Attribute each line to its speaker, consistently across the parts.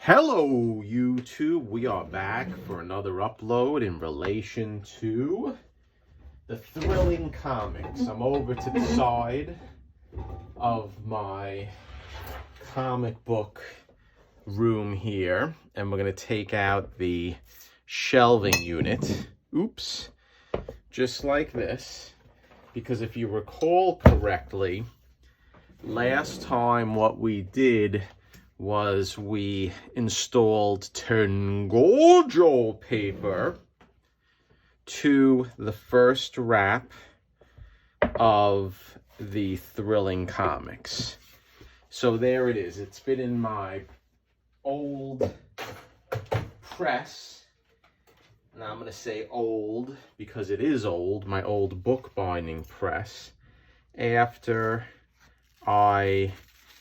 Speaker 1: Hello YouTube, we are back for another upload in relation to the Thrilling Comics. I'm over to the side of my comic book room here, and we're going to take out the shelving unit. Oops. Just like this, because if you recall correctly, last time what we did was we installed Tengojo paper to the first wrap of the Thrilling Comics. So there it is. It's been in my old press. Now I'm going to say old because it is old, my old bookbinding press, after I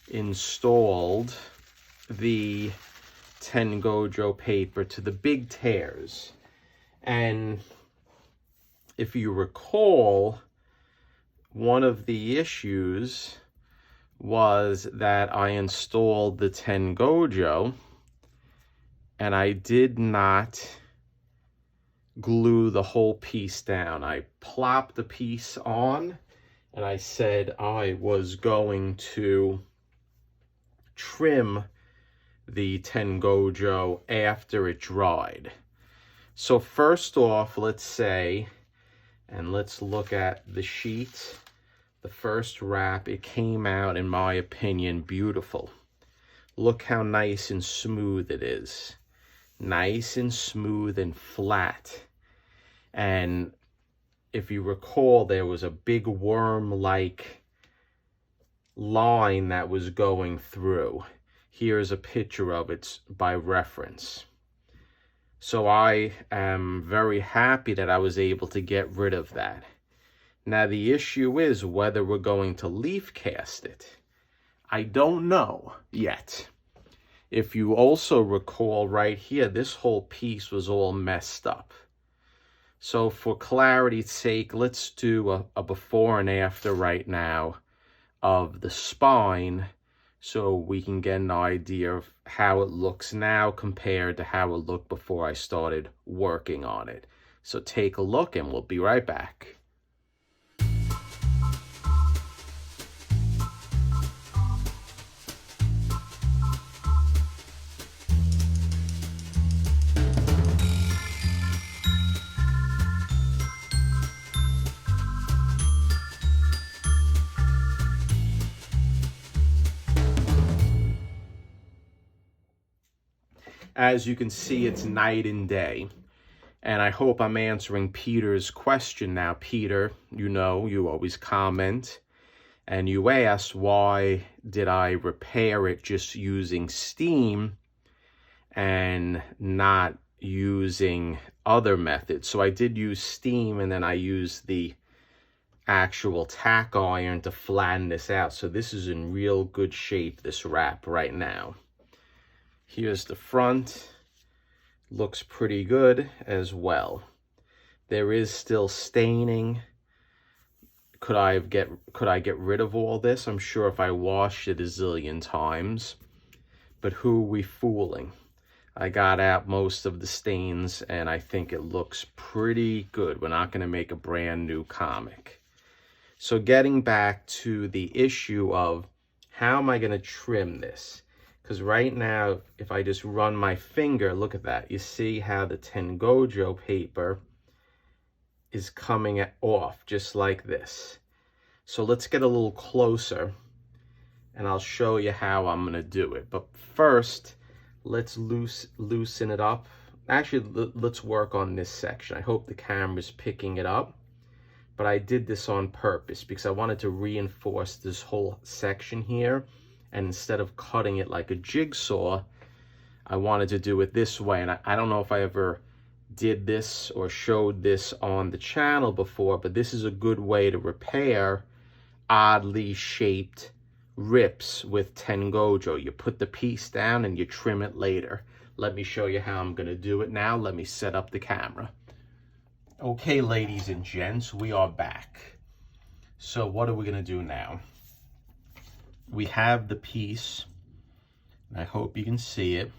Speaker 1: installed the Tengojo paper to the big tears. And if you recall, one of the issues was that I installed the Tengojo and I did not glue the whole piece down. I plopped the piece on and I said I was going to trim the Tengojo after it dried. So first off, let's say, and let's look at the sheet. The first wrap, it came out, in my opinion, beautiful. Look how nice and smooth it is. Nice and smooth and flat. And if you recall, there was a big worm-like line that was going through. Here's a picture of it by reference. So I am very happy that I was able to get rid of that. Now the issue is whether we're going to leaf cast it. I don't know yet. If you also recall right here, this whole piece was all messed up. So for clarity's sake, let's do a before and after right now of the spine so we can get an idea of how it looks now compared to how it looked before I started working on it. So take a look and we'll be right back. As you can see, it's night and day. And I hope I'm answering Peter's question now. Peter, you know, you always comment. And you asked, why did I repair it just using steam and not using other methods? So I did use steam, and then I used the actual tack iron to flatten this out. So this is in real good shape, this wrap right now. Here's the front. Looks pretty good as well. There is still staining. Could I get rid of all this? I'm sure if I washed it a zillion times. But who are we fooling? I got out most of the stains and I think it looks pretty good. We're not going to make a brand new comic. So getting back to the issue of how am I going to trim this? Because right now, if I just run my finger, look at that. You see how the Tengojo paper is coming off, just like this. So let's get a little closer, and I'll show you how I'm going to do it. But first, let's loosen it up. Actually, let's work on this section. I hope the camera's picking it up. But I did this on purpose because I wanted to reinforce this whole section here. And instead of cutting it like a jigsaw, I wanted to do it this way. And I don't know if I ever did this or showed this on the channel before, but this is a good way to repair oddly shaped rips with Tengojo. You put the piece down and you trim it later. Let me show you how I'm going to do it now. Let me set up the camera. Okay, ladies and gents, we are back. So what are we going to do now? We have the piece, and I hope you can see it.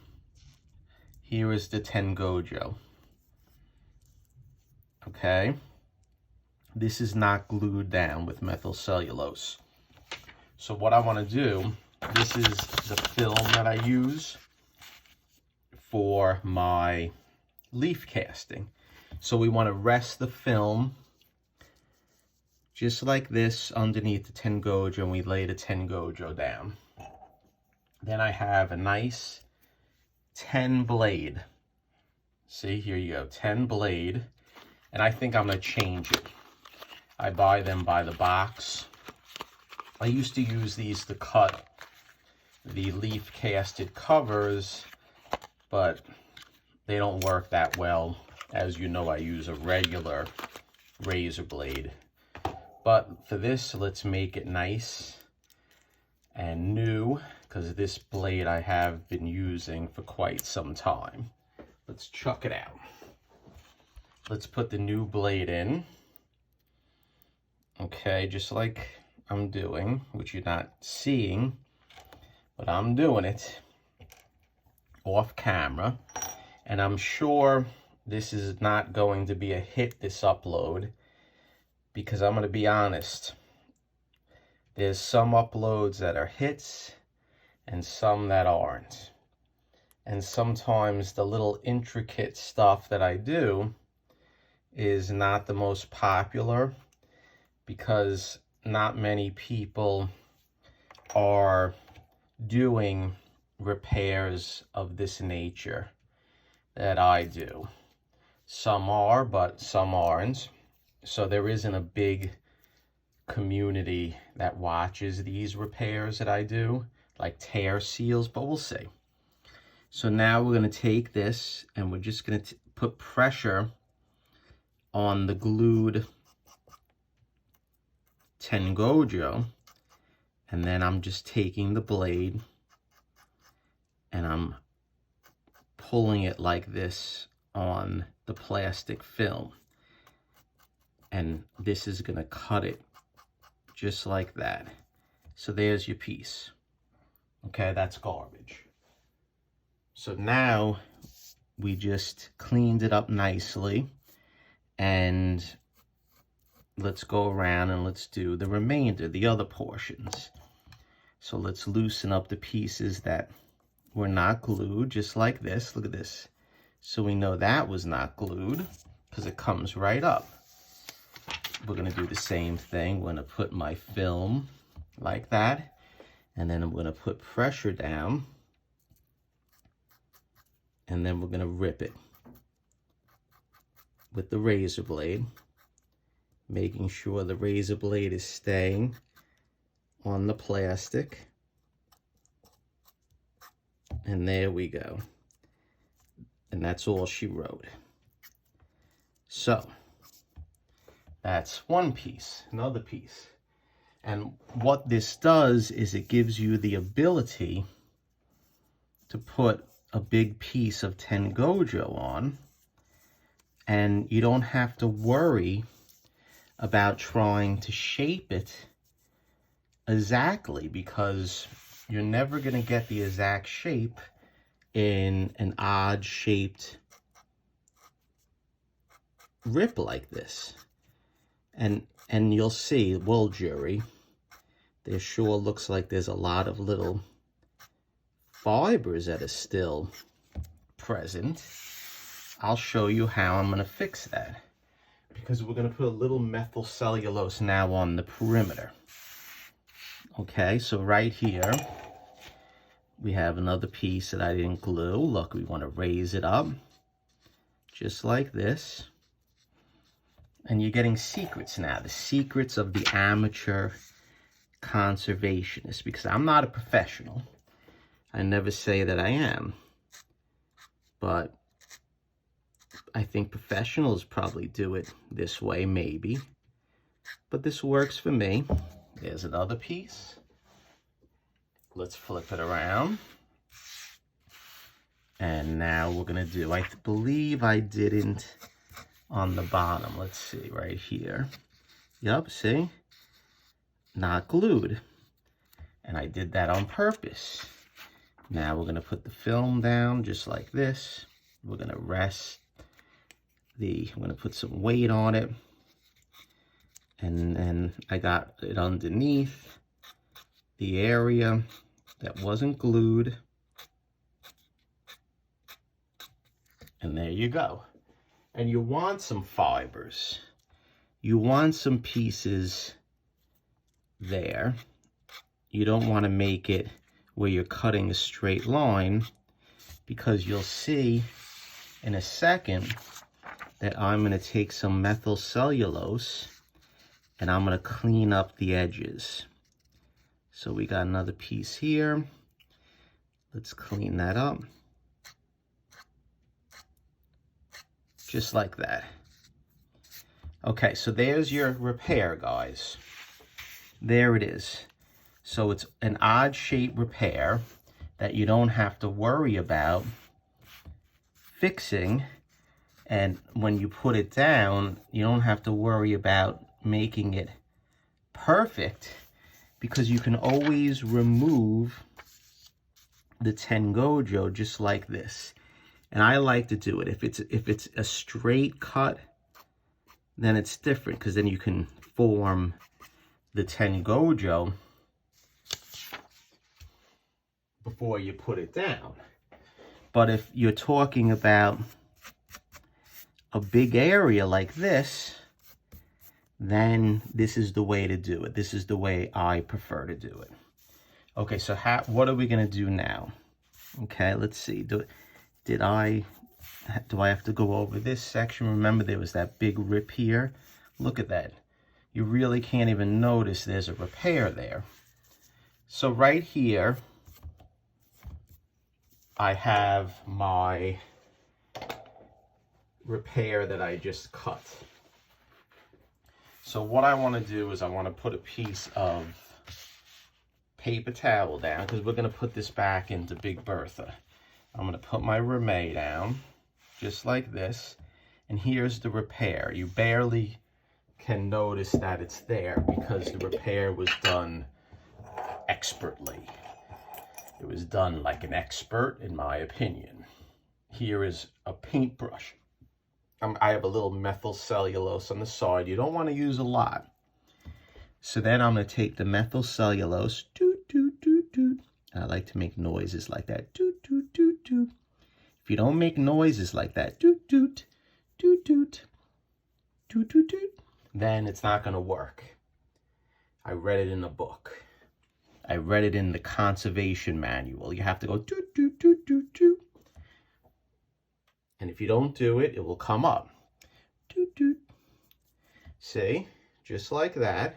Speaker 1: here is the Tengojo. Okay, this is not glued down with methyl cellulose. So what I want to do, this is the film that I use for my leaf casting. So we want to rest the film just like this underneath the Tengojo, and we lay the Tengojo down. Then I have a nice 10 blade. See, here you go, 10 blade. And I think I'm going to change it. I buy them by the box. I used to use these to cut the leaf casted covers, but they don't work that well. As you know, I use a regular razor blade. But for this, let's make it nice and new, because this blade I have been using for quite some time. Let's chuck it out. Let's put the new blade in. Okay, just like I'm doing, which you're not seeing, but I'm doing it off camera. And I'm sure this is not going to be a hit, this upload, because I'm going to be honest, there's some uploads that are hits and some that aren't. And sometimes the little intricate stuff that I do is not the most popular, because not many people are doing repairs of this nature that I do. Some are, but some aren't. So there isn't a big community that watches these repairs that I do, like tear seals, but we'll see. So now we're going to take this and we're just going to put pressure on the glued Tengojo, and then I'm just taking the blade and I'm pulling it like this on the plastic film, and this is going to cut it just like that. So there's your piece. Okay, that's garbage. So now we just cleaned it up nicely, and let's go around and let's do the remainder, the other portions. So let's loosen up the pieces that were not glued, just like this. Look at this. So we know that was not glued because it comes right up. We're going to do the same thing. We're going to put my film like that, and then I'm going to put pressure down, and then we're going to rip it with the razor blade, making sure the razor blade is staying on the plastic. And there we go. And that's all she wrote. So that's one piece, another piece. And what this does is it gives you the ability to put a big piece of Tengojo on, and you don't have to worry about trying to shape it exactly, because you're never going to get the exact shape in an odd shaped rip like this. And you'll see, well, jury, there sure looks like there's a lot of little fibers that are still present. I'll show you how I'm going to fix that, because we're going to put a little methyl cellulose now on the perimeter. Okay, so right here we have another piece that I didn't glue. Look, we want to raise it up just like this. And you're getting secrets now, the secrets of the amateur conservationist, because I'm not a professional. I never say that I am, but I think professionals probably do it this way, maybe, but this works for me. There's another piece. Let's flip it around. And now we're going to do, I believe I didn't on the bottom. Let's see, right here. Yup, see? Not glued. And I did that on purpose. Now we're going to put the film down just like this. we're gonna rest I'm gonna put some weight on it. And then I got it underneath the area that wasn't glued. And there you go. And you want some fibers. You want some pieces there. You don't want to make it where you're cutting a straight line, because you'll see in a second that I'm going to take some methyl cellulose and I'm going to clean up the edges. So we got another piece here. Let's clean that up. Just like that. Okay, so there's your repair, guys. There it is. So it's an odd shape repair that you don't have to worry about fixing. And when you put it down, you don't have to worry about making it perfect, because you can always remove the Tengojo just like this. And I like to do it. If it's a straight cut, then it's different, because then you can form the Tengojo before you put it down. But if you're talking about a big area like this, then this is the way to do it. This is the way I prefer to do it. Okay, so what are we going to do now? Okay, let's see. Do I have to go over this section? Remember, there was that big rip here. Look at that. You really can't even notice there's a repair there. So right here, I have my repair that I just cut. So what I want to do is I want to put a piece of paper towel down, because we're going to put this back into Big Bertha. I'm going to put my Rimet down, just like this. And here's the repair. You barely can notice that it's there, because the repair was done expertly. It was done like an expert, in my opinion. Here is a paintbrush. I have a little methyl cellulose on the side. You don't want to use a lot. So then I'm going to take the methyl cellulose. Doot, doot, doot, doot. I like to make noises like that. Doot, doot, doot, doot. If you don't make noises like that, doot, doot, doot, doot, doot, doot, doot, then it's not going to work. I read it in a book. I read it in the conservation manual. You have to go doot, doot, doot, doot, doot. And if you don't do it, it will come up. Doot, doot. See? Just like that.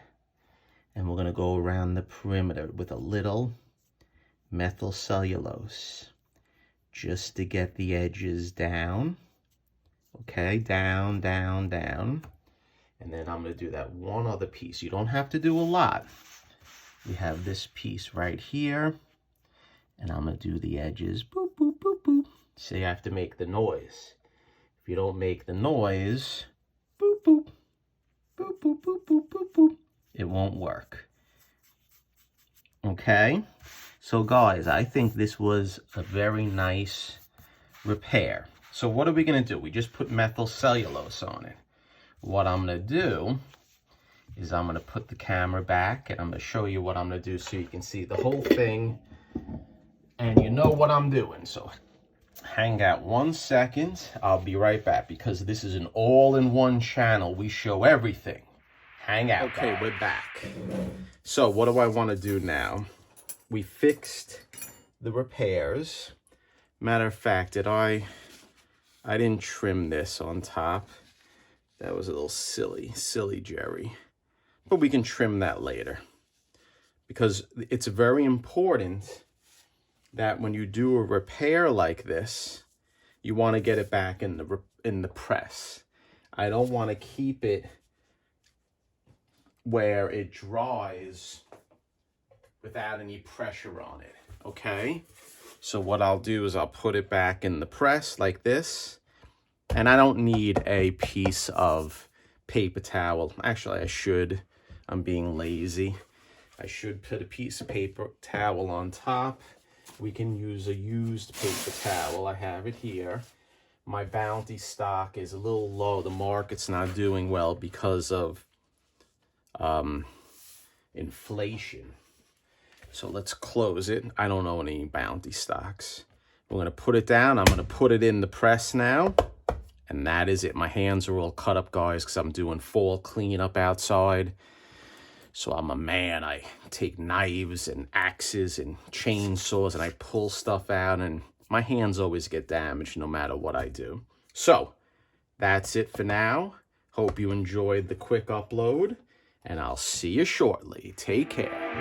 Speaker 1: And we're going to go around the perimeter with a little methyl cellulose, just to get the edges down. Okay, down, down, down. And then I'm going to do that one other piece. You don't have to do a lot. We have this piece right here. And I'm going to do the edges. Boop, boop, boop, boop. So you have to make the noise. If you don't make the noise, boop, boop, boop, boop, boop, boop, boop, boop, it won't work. Okay? So guys, I think this was a very nice repair. So what are we going to do? We just put methyl cellulose on it. What I'm going to do is I'm going to put the camera back, and I'm going to show you what I'm going to do so you can see the whole thing and you know what I'm doing. So hang out 1 second. I'll be right back, because this is an all-in-one channel. We show everything. Hang out. Okay, we're back. So what do I want to do now? We fixed the repairs. Matter of fact, I didn't trim this on top. That was a little silly Jerry. But we can trim that later, because it's very important that when you do a repair like this, you want to get it back in the press. I don't want to keep it where it dries without any pressure on it, okay? So what I'll do is I'll put it back in the press like this, and I don't need a piece of paper towel. Actually, I should. I'm being lazy. I should put a piece of paper towel on top. We can use a used paper towel. I have it here. my Bounty stock is a little low. The market's not doing well because of inflation. So let's close it. I don't own any Bounty stocks. We're going to put it down. I'm going to put it in the press now. And that is it. My hands are all cut up, guys, because I'm doing fall cleanup outside. So I'm a man. I take knives and axes and chainsaws and I pull stuff out. And my hands always get damaged no matter what I do. So that's it for now. Hope you enjoyed the quick upload. And I'll see you shortly. Take care.